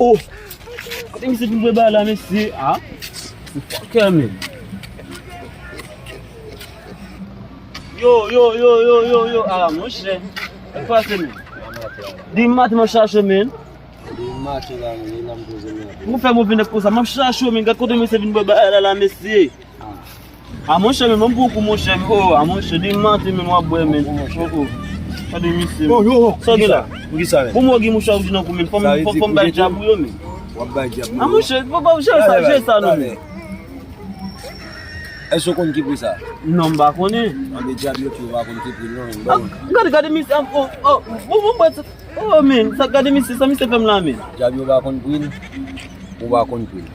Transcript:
Oh, kau mesti jumpa bala mesti, ah? Kami. Yo, ah, moshe. Apa sini? Di mat mashasho men. Di mat la men, ina mbuzi men. Mu fe mu vinde kusa, mashasho men, kau mesti jumpa bala mesti. Ah, moshe men, mbuku moshe, oh, ah, moshe di mat men wabwe men. Oh. Adi misi. Yo. Sogela. Ngisa men. Bumo gi musha ujina kumen, pom ba jabu yo men. Wabba jabu. Ah, moshe, baba ujesa no men. Eso kon ki pou sa? Non ba koni. Ame jabu yo ki wakon ki pou non. Gade misi, oh men, sa gade misi, sa misi fem la men. Jabu yo wakon pou in, ou wakon pou in.